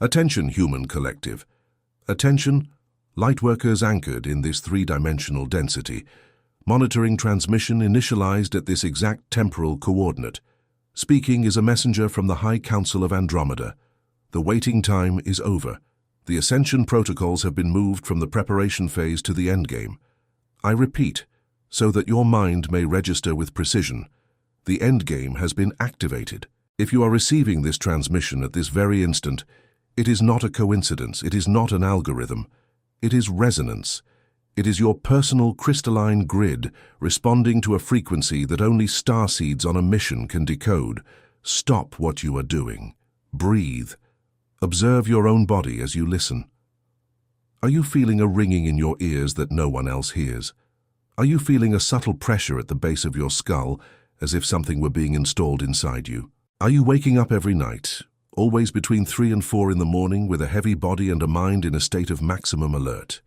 Attention, human collective. Attention, lightworkers anchored in this three-dimensional density. Monitoring transmission initialized at this exact temporal coordinate. Speaking is a messenger from the High Council of Andromeda. The waiting time is over. The Ascension protocols have been moved from the preparation phase to the endgame. I repeat, so that your mind may register with precision, the endgame has been activated. If you are receiving this transmission at this very instant, it is not a coincidence, it is not an algorithm, it is resonance. It is your personal crystalline grid responding to a frequency that only starseeds on a mission can decode. Stop what you are doing. Breathe. Observe your own body as you listen. Are you feeling a ringing in your ears that no one else hears? Are you feeling a subtle pressure at the base of your skull, as if something were being installed inside you? Are you waking up every night, always between 3 and 4 in the morning, with a heavy body and a mind in a state of maximum alert?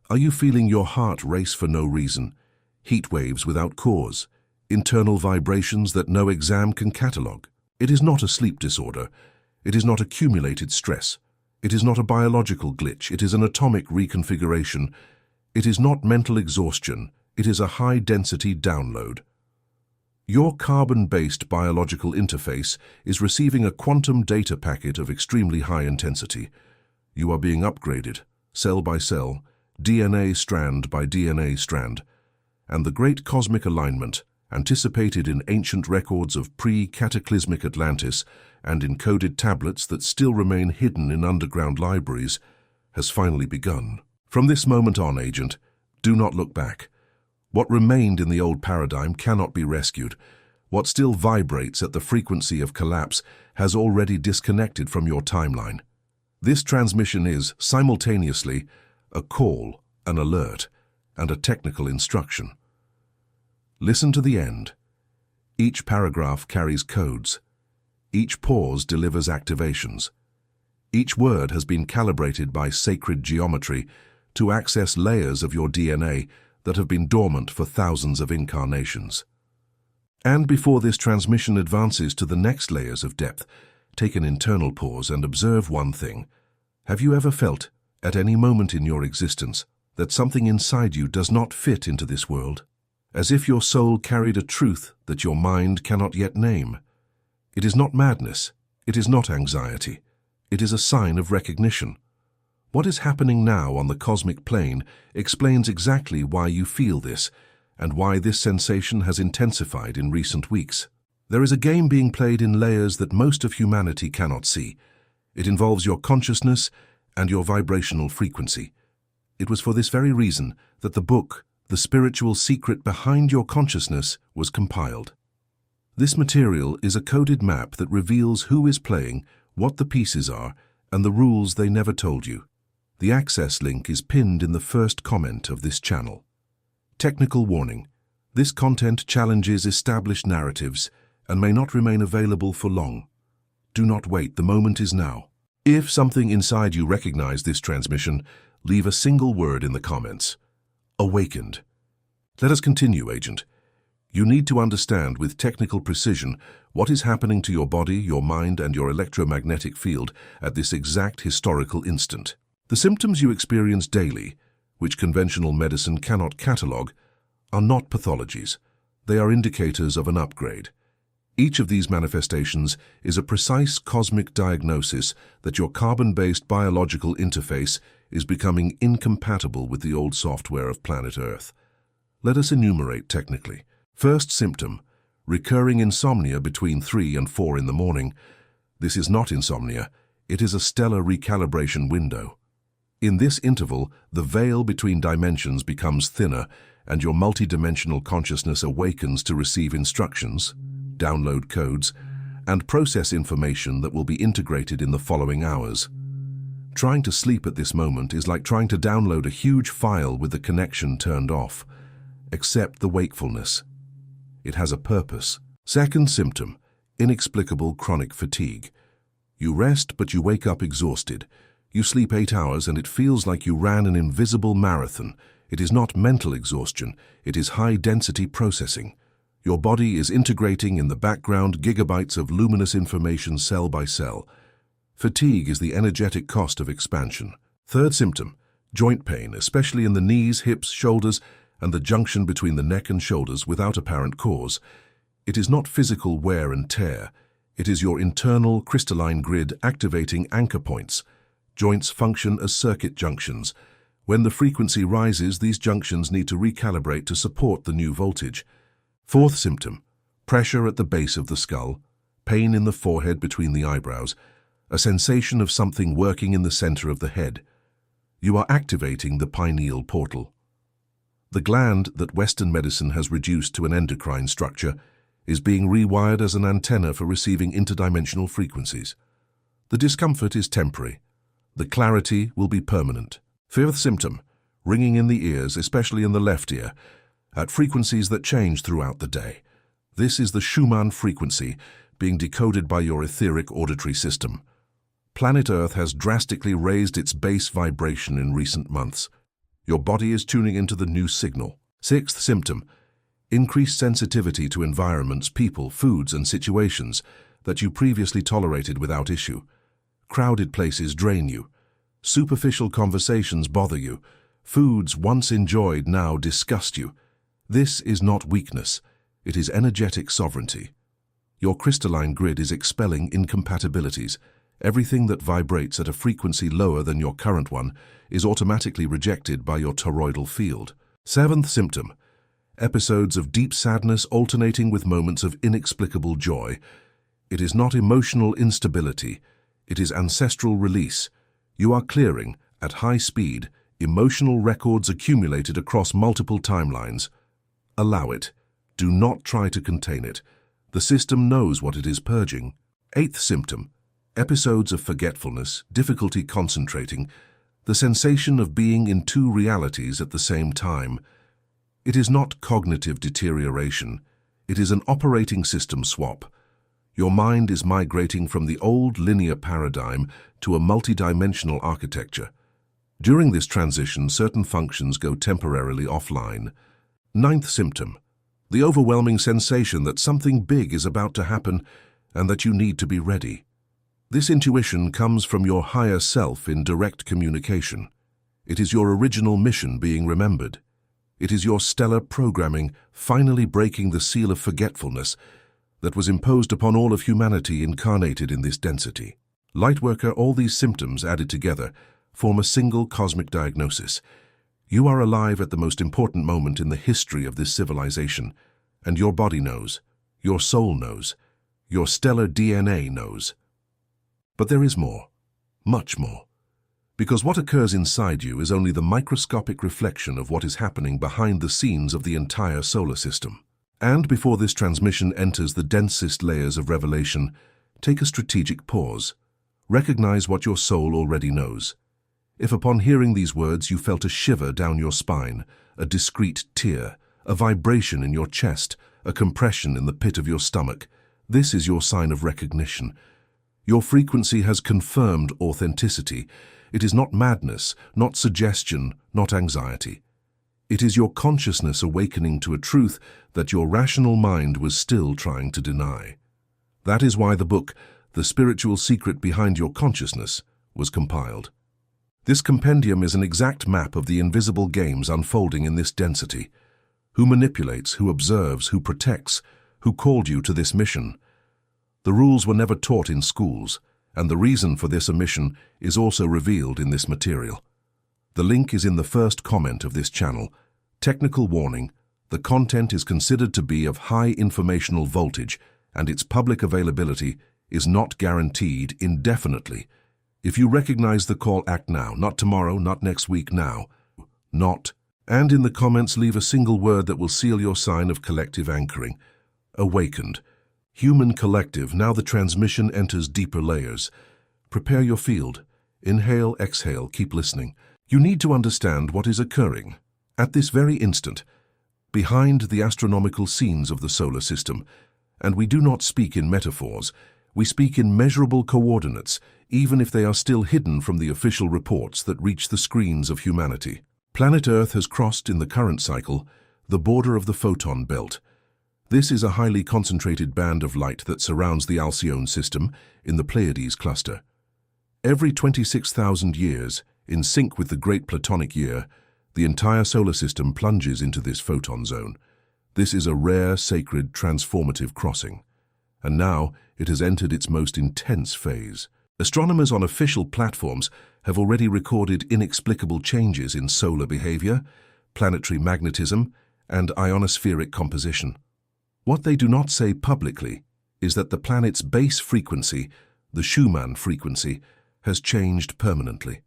Are you feeling your heart race for no reason, heat waves without cause, internal vibrations that no exam can catalogue? It is not a sleep disorder. It is not accumulated stress. It is not a biological glitch. It is an atomic reconfiguration. It is not mental exhaustion. It is a high-density download. Your carbon-based biological interface is receiving a quantum data packet of extremely high intensity. You are being upgraded, cell by cell, DNA strand by DNA strand, and the great cosmic alignment, anticipated in ancient records of pre-cataclysmic Atlantis and encoded tablets that still remain hidden in underground libraries, has finally begun. From this moment on, Agent, do not look back. What remained in the old paradigm cannot be rescued. What still vibrates at the frequency of collapse has already disconnected from your timeline. This transmission is, simultaneously, a call, an alert, and a technical instruction. Listen to the end. Each paragraph carries codes. Each pause delivers activations. Each word has been calibrated by sacred geometry to access layers of your DNA that have been dormant for thousands of incarnations. And before this transmission advances to the next layers of depth, take an internal pause and observe one thing. Have you ever felt, at any moment in your existence, that something inside you does not fit into this world? As if your soul carried a truth that your mind cannot yet name. It is not madness. It is not anxiety. It is a sign of recognition. What is happening now on the cosmic plane explains exactly why you feel this, and why this sensation has intensified in recent weeks. There is a game being played in layers that most of humanity cannot see. It involves your consciousness and your vibrational frequency. It was for this very reason that the book, The Spiritual Secret Behind Your Consciousness, was compiled. This material is a coded map that reveals who is playing, what the pieces are, and the rules they never told you. The access link is pinned in the first comment of this channel. Technical warning: this content challenges established narratives and may not remain available for long. Do not wait, the moment is now. If something inside you recognizes this transmission, leave a single word in the comments. Awakened. Let us continue, Agent. You need to understand with technical precision what is happening to your body, your mind, and your electromagnetic field at this exact historical instant. The symptoms you experience daily, which conventional medicine cannot catalogue, are not pathologies. They are indicators of an upgrade. Each of these manifestations is a precise cosmic diagnosis that your carbon-based biological interface is becoming incompatible with the old software of planet Earth. Let us enumerate technically. First symptom: recurring insomnia between 3 and 4 in the morning. This is not insomnia, it is a stellar recalibration window. In this interval, the veil between dimensions becomes thinner and your multidimensional consciousness awakens to receive instructions, download codes, and process information that will be integrated in the following hours. Trying to sleep at this moment is like trying to download a huge file with the connection turned off. Accept the wakefulness. It has a purpose. Second symptom: inexplicable chronic fatigue. You rest, but you wake up exhausted. You sleep 8 hours and it feels like you ran an invisible marathon. It is not mental exhaustion, it is high-density processing. Your body is integrating in the background gigabytes of luminous information cell by cell. Fatigue is the energetic cost of expansion. Third symptom, joint pain, especially in the knees, hips, shoulders, and the junction between the neck and shoulders without apparent cause. It is not physical wear and tear. It is your internal crystalline grid activating anchor points. Joints function as circuit junctions. When the frequency rises, these junctions need to recalibrate to support the new voltage. Fourth symptom, pressure at the base of the skull, pain in the forehead between the eyebrows, a sensation of something working in the center of the head. You are activating the pineal portal. The gland that Western medicine has reduced to an endocrine structure is being rewired as an antenna for receiving interdimensional frequencies. The discomfort is temporary. The clarity will be permanent. Fifth symptom, ringing in the ears, especially in the left ear, at frequencies that change throughout the day. This is the Schumann frequency being decoded by your etheric auditory system. Planet Earth has drastically raised its base vibration in recent months. Your body is tuning into the new signal. Sixth symptom, increased sensitivity to environments, people, foods, and situations that you previously tolerated without issue. Crowded places drain you. Superficial conversations bother you. Foods once enjoyed now disgust you. This is not weakness. It is energetic sovereignty. Your crystalline grid is expelling incompatibilities. Everything that vibrates at a frequency lower than your current one is automatically rejected by your toroidal field. Seventh symptom, episodes of deep sadness alternating with moments of inexplicable joy. It is not emotional instability. It is ancestral release. You are clearing, at high speed, emotional records accumulated across multiple timelines. Allow it. Do not try to contain it. The system knows what it is purging. Eighth symptom, episodes of forgetfulness, difficulty concentrating, the sensation of being in two realities at the same time. It is not cognitive deterioration. It is an operating system swap. Your mind is migrating from the old linear paradigm to a multidimensional architecture. During this transition, certain functions go temporarily offline. Ninth symptom, the overwhelming sensation that something big is about to happen and that you need to be ready. This intuition comes from your higher self in direct communication. It is your original mission being remembered. It is your stellar programming finally breaking the seal of forgetfulness that was imposed upon all of humanity incarnated in this density. Lightworker, all these symptoms added together form a single cosmic diagnosis. You are alive at the most important moment in the history of this civilization, and your body knows, your soul knows, your stellar DNA knows. But there is more, much more, because what occurs inside you is only the microscopic reflection of what is happening behind the scenes of the entire solar system. And before this transmission enters the densest layers of revelation, take a strategic pause. Recognize what your soul already knows. If upon hearing these words you felt a shiver down your spine, a discreet tear, a vibration in your chest, a compression in the pit of your stomach, this is your sign of recognition. Your frequency has confirmed authenticity. It is not madness, not suggestion, not anxiety. It is your consciousness awakening to a truth that your rational mind was still trying to deny. That is why the book, The Spiritual Secret Behind Your Consciousness, was compiled. This compendium is an exact map of the invisible games unfolding in this density. Who manipulates, who observes, who protects, who called you to this mission? The rules were never taught in schools, and the reason for this omission is also revealed in this material. The link is in the first comment of this channel. Technical warning, the content is considered to be of high informational voltage, and its public availability is not guaranteed indefinitely. If you recognize the call, act now, not tomorrow, not next week, now. Not. And in the comments leave a single word that will seal your sign of collective anchoring. Awakened. Human collective, now the transmission enters deeper layers. Prepare your field. Inhale, exhale, keep listening. You need to understand what is occurring at this very instant, behind the astronomical scenes of the solar system. And we do not speak in metaphors. We speak in measurable coordinates, even if they are still hidden from the official reports that reach the screens of humanity. Planet Earth has crossed, in the current cycle, the border of the photon belt. This is a highly concentrated band of light that surrounds the Alcyone system in the Pleiades cluster. Every 26,000 years, in sync with the Great Platonic Year, the entire solar system plunges into this photon zone. This is a rare, sacred, transformative crossing. And now it has entered its most intense phase. Astronomers on official platforms have already recorded inexplicable changes in solar behavior, planetary magnetism, and ionospheric composition. What they do not say publicly is that the planet's base frequency, the Schumann frequency, has changed permanently.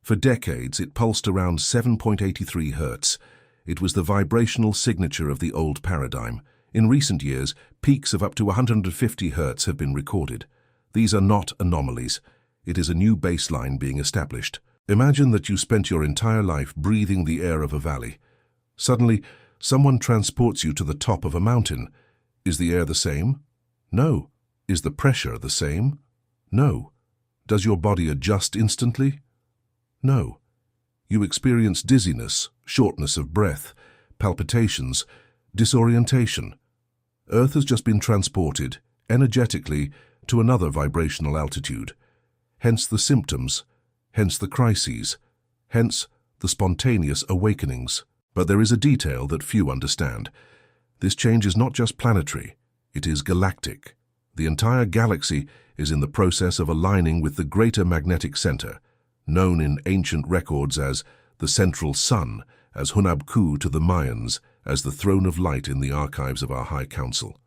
For decades, it pulsed around 7.83 Hz. It was the vibrational signature of the old paradigm. In recent years, peaks of up to 150 Hz have been recorded. These are not anomalies. It is a new baseline being established. Imagine that you spent your entire life breathing the air of a valley. Suddenly, someone transports you to the top of a mountain. Is the air the same? No. Is the pressure the same? No. Does your body adjust instantly? No. You experience dizziness, shortness of breath, palpitations, disorientation. Earth has just been transported, energetically, to another vibrational altitude. Hence the symptoms, hence the crises, hence the spontaneous awakenings. But there is a detail that few understand. This change is not just planetary, it is galactic. The entire galaxy is in the process of aligning with the greater magnetic center, known in ancient records as the Central Sun, as Hunabku to the Mayans, as the Throne of Light in the archives of our High Council.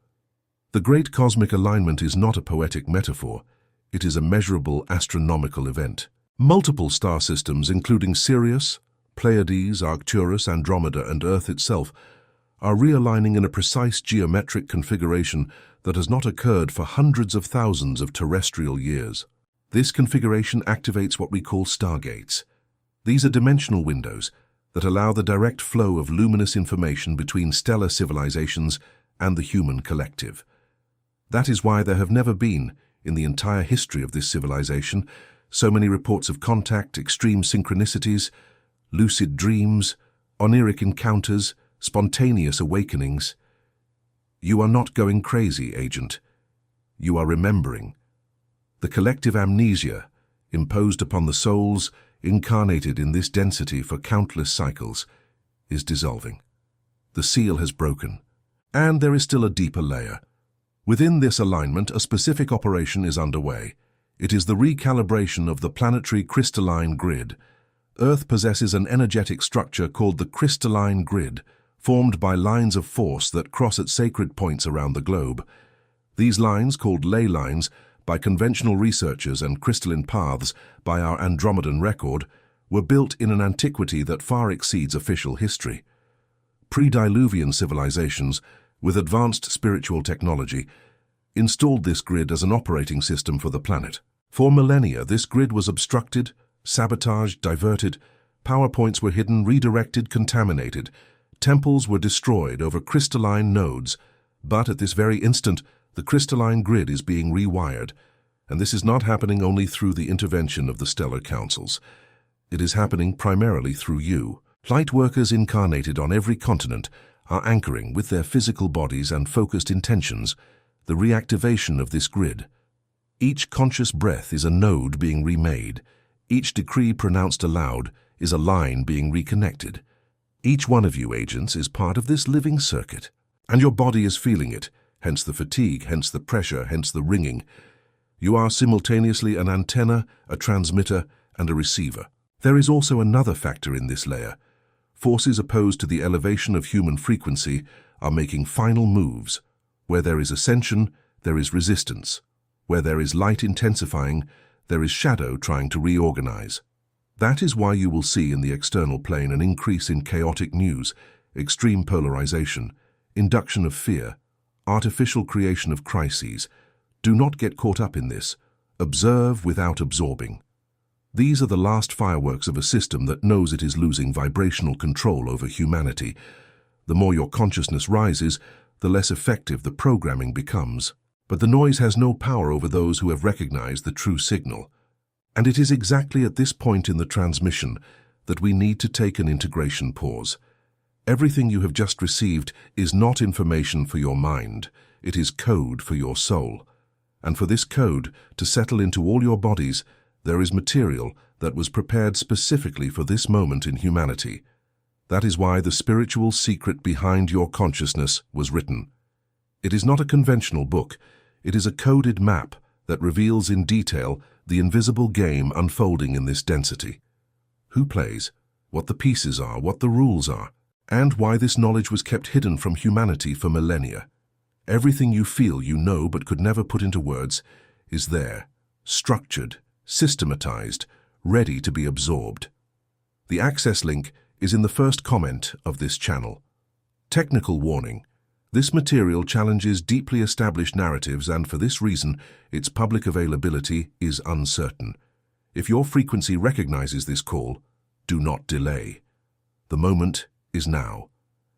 The Great Cosmic Alignment is not a poetic metaphor, it is a measurable astronomical event. Multiple star systems, including Sirius, Pleiades, Arcturus, Andromeda, and Earth itself, are realigning in a precise geometric configuration that has not occurred for hundreds of thousands of terrestrial years. This configuration activates what we call stargates. These are dimensional windows that allow the direct flow of luminous information between stellar civilizations and the human collective. That is why there have never been, in the entire history of this civilization, so many reports of contact, extreme synchronicities, lucid dreams, oniric encounters, spontaneous awakenings. You are not going crazy, Agent. You are remembering. The collective amnesia, imposed upon the souls incarnated in this density for countless cycles, is dissolving. The seal has broken. And there is still a deeper layer. Within this alignment, a specific operation is underway. It is the recalibration of the planetary crystalline grid. Earth possesses an energetic structure called the crystalline grid, formed by lines of force that cross at sacred points around the globe. These lines, called ley lines by conventional researchers and crystalline paths by our Andromedan record, were built in an antiquity that far exceeds official history. Pre-Diluvian civilizations, with advanced spiritual technology, installed this grid as an operating system for the planet. For millennia, this grid was obstructed, sabotaged, diverted, power points were hidden, redirected, contaminated. Temples were destroyed over crystalline nodes, but at this very instant, the crystalline grid is being rewired, and this is not happening only through the intervention of the stellar councils. It is happening primarily through you. Light workers incarnated on every continent are anchoring with their physical bodies and focused intentions the reactivation of this grid. Each conscious breath is a node being remade. Each decree pronounced aloud is a line being reconnected. Each one of you, agents, is part of this living circuit, and your body is feeling it, hence the fatigue, hence the pressure, hence the ringing. You are simultaneously an antenna, a transmitter, and a receiver. There is also another factor in this layer. Forces opposed to the elevation of human frequency are making final moves. Where there is ascension, there is resistance. Where there is light intensifying, there is shadow trying to reorganize. That is why you will see in the external plane an increase in chaotic news, extreme polarization, induction of fear, artificial creation of crises. Do not get caught up in this. Observe without absorbing. These are the last fireworks of a system that knows it is losing vibrational control over humanity. The more your consciousness rises, the less effective the programming becomes. But the noise has no power over those who have recognized the true signal. And it is exactly at this point in the transmission that we need to take an integration pause. Everything you have just received is not information for your mind, it is code for your soul. And for this code to settle into all your bodies, There is material that was prepared specifically for this moment in humanity. That is why the spiritual secret behind your consciousness was written. It is not a conventional book. It is a coded map that reveals in detail the invisible game unfolding in this density. Who plays, what the pieces are, what the rules are, and why this knowledge was kept hidden from humanity for millennia. Everything you feel you know but could never put into words is there, structured, systematized, ready to be absorbed. The access link is in the first comment of this channel. Technical warning. This material challenges deeply established narratives, and for this reason, its public availability is uncertain. If your frequency recognizes this call, do not delay. The moment is now.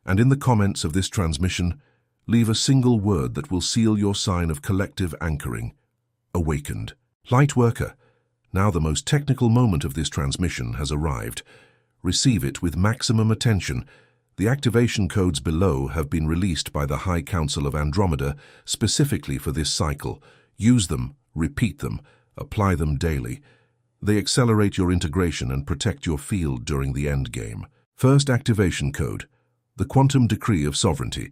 And in the comments of this transmission, leave a single word that will seal your sign of collective anchoring. Awakened. Lightworker, now the most technical moment of this transmission has arrived. Receive it with maximum attention. The activation codes below have been released by the High Council of Andromeda specifically for this cycle. Use them, repeat them, apply them daily. They accelerate your integration and protect your field during the endgame. First activation code, the quantum decree of sovereignty.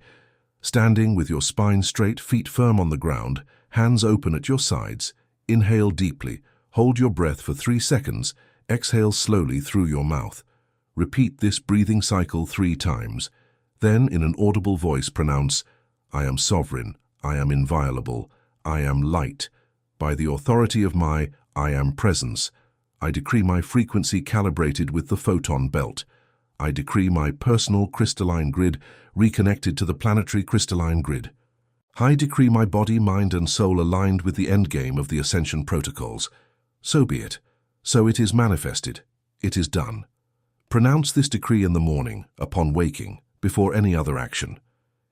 Standing with your spine straight, feet firm on the ground, hands open at your sides, inhale deeply, hold your breath for 3 seconds, exhale slowly through your mouth. Repeat this breathing cycle 3 times. Then, in an audible voice, pronounce, I am sovereign, I am inviolable, I am light. By the authority of my I am presence, I decree my frequency calibrated with the photon belt. I decree my personal crystalline grid reconnected to the planetary crystalline grid. I decree my body, mind, and soul aligned with the endgame of the Ascension protocols. So be it. So it is manifested. It is done. Pronounce this decree in the morning, upon waking, before any other action.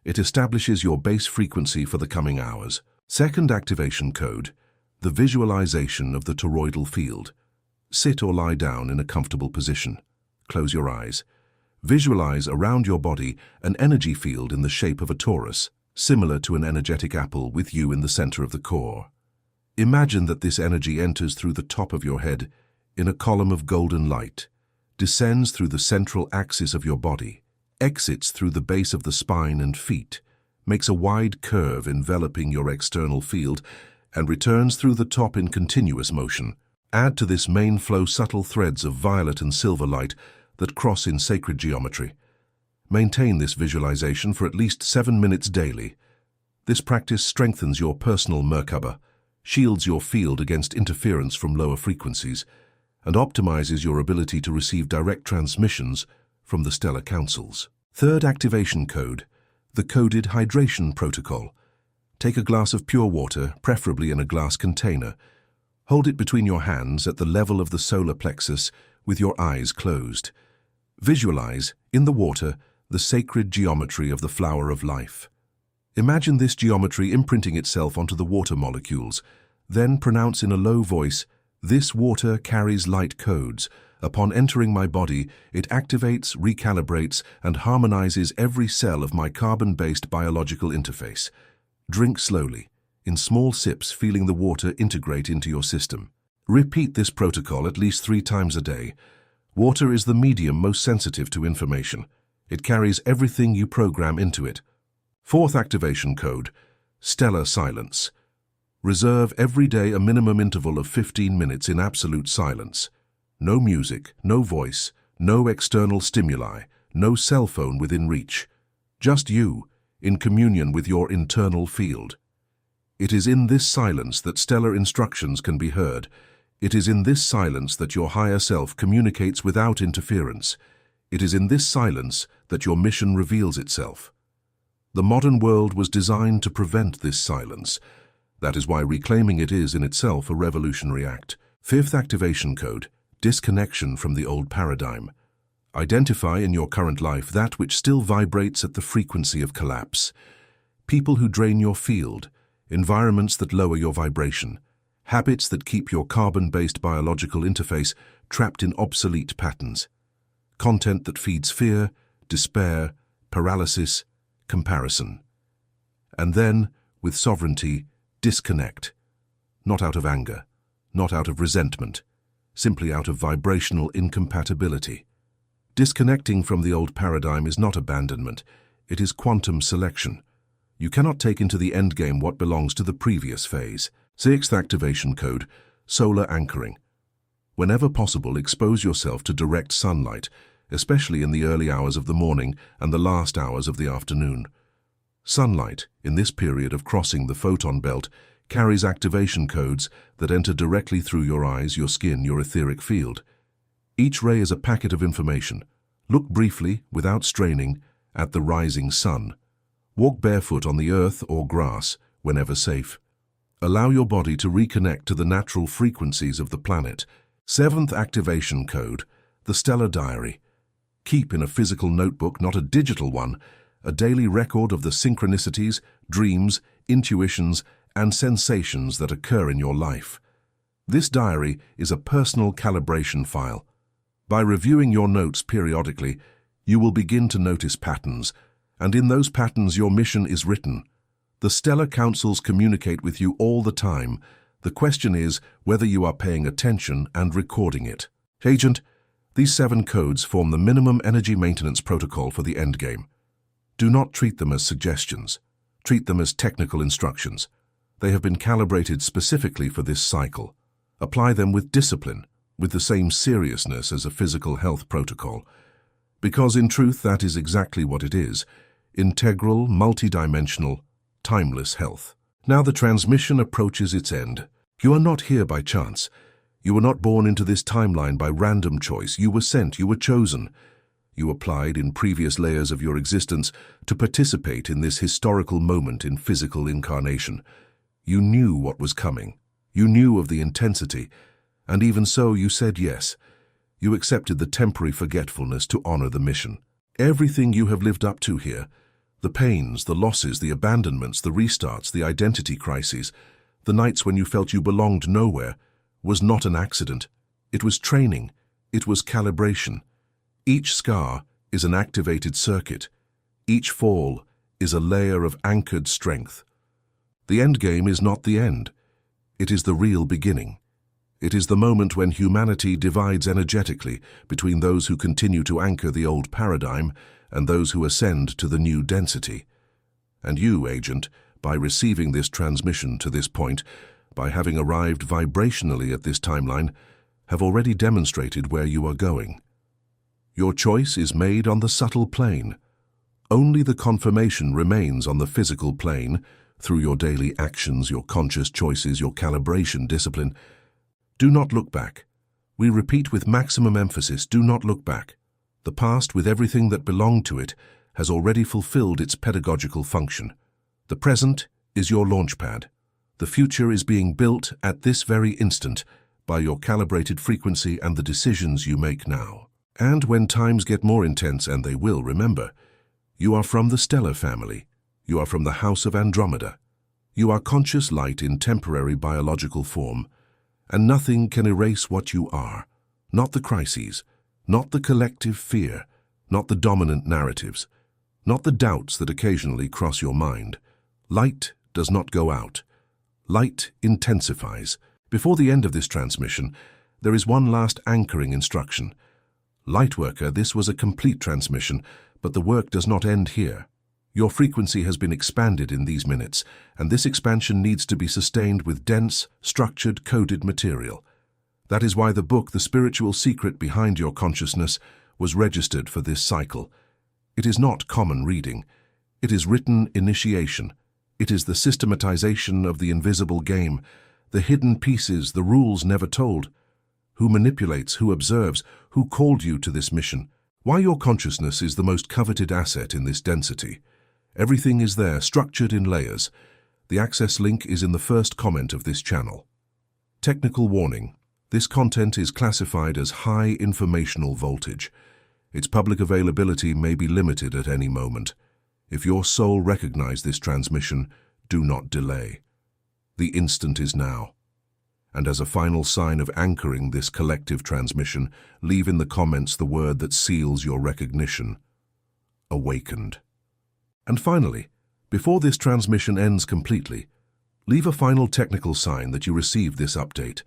It establishes your base frequency for the coming hours. Second activation code, the visualization of the toroidal field. Sit or lie down in a comfortable position. Close your eyes. Visualize around your body an energy field in the shape of a torus, similar to an energetic apple with you in the center of the core. Imagine that this energy enters through the top of your head in a column of golden light, descends through the central axis of your body, exits through the base of the spine and feet, makes a wide curve enveloping your external field, and returns through the top in continuous motion. Add to this main flow subtle threads of violet and silver light that cross in sacred geometry. Maintain this visualization for at least 7 minutes daily. This practice strengthens your personal Merkaba, shields your field against interference from lower frequencies, and optimizes your ability to receive direct transmissions from the stellar councils. Third activation code, the coded hydration protocol. Take a glass of pure water, preferably in a glass container. Hold it between your hands at the level of the solar plexus with your eyes closed. Visualize, in the water, the sacred geometry of the flower of life. Imagine this geometry imprinting itself onto the water molecules. Then pronounce in a low voice, "This water carries light codes. Upon entering my body, it activates, recalibrates, and harmonizes every cell of my carbon-based biological interface." Drink slowly, in small sips, feeling the water integrate into your system. Repeat this protocol at least 3 times a day. Water is the medium most sensitive to information. It carries everything you program into it. Fourth activation code, stellar silence. Reserve every day a minimum interval of 15 minutes in absolute silence. No music, no voice, no external stimuli, no cell phone within reach. Just you, in communion with your internal field. It is in this silence that stellar instructions can be heard. It is in this silence that your higher self communicates without interference. It is in this silence that your mission reveals itself. The modern world was designed to prevent this silence. That is why reclaiming it is in itself a revolutionary act. Fifth activation code, disconnection from the old paradigm. Identify in your current life that which still vibrates at the frequency of collapse. People who drain your field, environments that lower your vibration, habits that keep your carbon-based biological interface trapped in obsolete patterns, content that feeds fear, despair, paralysis, comparison. And then, with sovereignty, disconnect, not out of anger, not out of resentment, simply out of vibrational incompatibility. Disconnecting from the old paradigm is not abandonment, it is quantum selection. You cannot take into the endgame what belongs to the previous phase. Sixth activation code, solar anchoring. Whenever possible, expose yourself to direct sunlight, especially in the early hours of the morning and the last hours of the afternoon. Sunlight, in this period of crossing the photon belt, carries activation codes that enter directly through your eyes, your skin, your etheric field. Each ray is a packet of information. Look briefly, without straining, at the rising sun. Walk barefoot on the earth or grass, whenever safe. Allow your body to reconnect to the natural frequencies of the planet. Seventh activation code, the stellar diary. Keep in a physical notebook, not a digital one, a daily record of the synchronicities, dreams, intuitions, and sensations that occur in your life. This diary is a personal calibration file. By reviewing your notes periodically, you will begin to notice patterns, and in those patterns your mission is written. The stellar councils communicate with you all the time. The question is whether you are paying attention and recording it. Agent, these 7 codes form the minimum energy maintenance protocol for the endgame. Do not treat them as suggestions. Treat them as technical instructions. They have been calibrated specifically for this cycle. Apply them with discipline, with the same seriousness as a physical health protocol. Because in truth that is exactly what it is. Integral, multidimensional, timeless health. Now the transmission approaches its end. You are not here by chance. You were not born into this timeline by random choice. You were sent, you were chosen. You applied in previous layers of your existence to participate in this historical moment in physical incarnation. You knew what was coming. You knew of the intensity, and even so you said yes. You accepted the temporary forgetfulness to honor the mission. Everything you have lived up to here, the pains, the losses, the abandonments, the restarts, the identity crises, the nights when you felt you belonged nowhere, was not an accident. It was training. It was calibration. Each scar is an activated circuit. Each fall is a layer of anchored strength. The endgame is not the end. It is the real beginning. It is the moment when humanity divides energetically between those who continue to anchor the old paradigm and those who ascend to the new density. And you, Agent, by receiving this transmission to this point, by having arrived vibrationally at this timeline, have already demonstrated where you are going. Your choice is made on the subtle plane. Only the confirmation remains on the physical plane, through your daily actions, your conscious choices, your calibration discipline. Do not look back. We repeat with maximum emphasis, do not look back. The past, with everything that belonged to it, has already fulfilled its pedagogical function. The present is your launchpad. The future is being built at this very instant by your calibrated frequency and the decisions you make now. And when times get more intense, and they will, remember, you are from the stellar family. You are from the house of Andromeda. You are conscious light in temporary biological form, and nothing can erase what you are. Not the crises, not the collective fear, not the dominant narratives, not the doubts that occasionally cross your mind. Light does not go out. Light intensifies. Before the end of this transmission, there is one last anchoring instruction. Lightworker, this was a complete transmission, but the work does not end here. Your frequency has been expanded in these minutes, and this expansion needs to be sustained with dense, structured, coded material. That is why the book, The Spiritual Secret Behind Your Consciousness, was registered for this cycle. It is not common reading. It is written initiation. It is the systematization of the invisible game, the hidden pieces, the rules never told. Who manipulates, who observes, who called you to this mission? Why your consciousness is the most coveted asset in this density. Everything is there, structured in layers. The access link is in the first comment of this channel. Technical warning. This content is classified as high informational voltage. Its public availability may be limited at any moment. If your soul recognizes this transmission, do not delay. The instant is now. And as a final sign of anchoring this collective transmission, leave in the comments the word that seals your recognition. Awakened. And finally, before this transmission ends completely, leave a final technical sign that you received this update.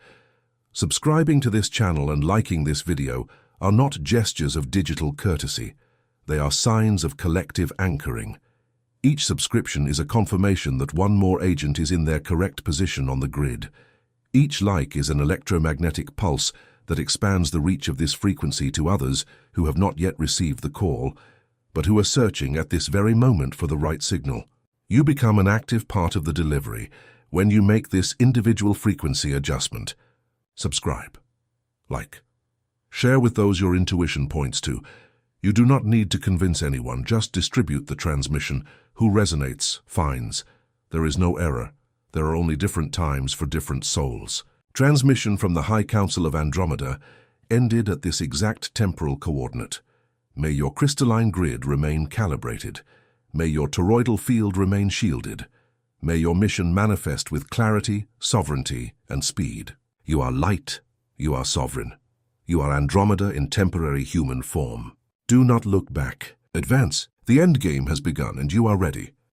Subscribing to this channel and liking this video are not gestures of digital courtesy. They are signs of collective anchoring. Each subscription is a confirmation that one more agent is in their correct position on the grid. Each like is an electromagnetic pulse that expands the reach of this frequency to others who have not yet received the call, but who are searching at this very moment for the right signal. You become an active part of the delivery when you make this individual frequency adjustment. Subscribe, like, share with those your intuition points to. You do not need to convince anyone, just distribute the transmission. Who resonates, finds. There is no error. There are only different times for different souls. Transmission from the High Council of Andromeda ended at this exact temporal coordinate. May your crystalline grid remain calibrated. May your toroidal field remain shielded. May your mission manifest with clarity, sovereignty, and speed. You are light. You are sovereign. You are Andromeda in temporary human form. Do not look back. Advance. The endgame has begun and you are ready.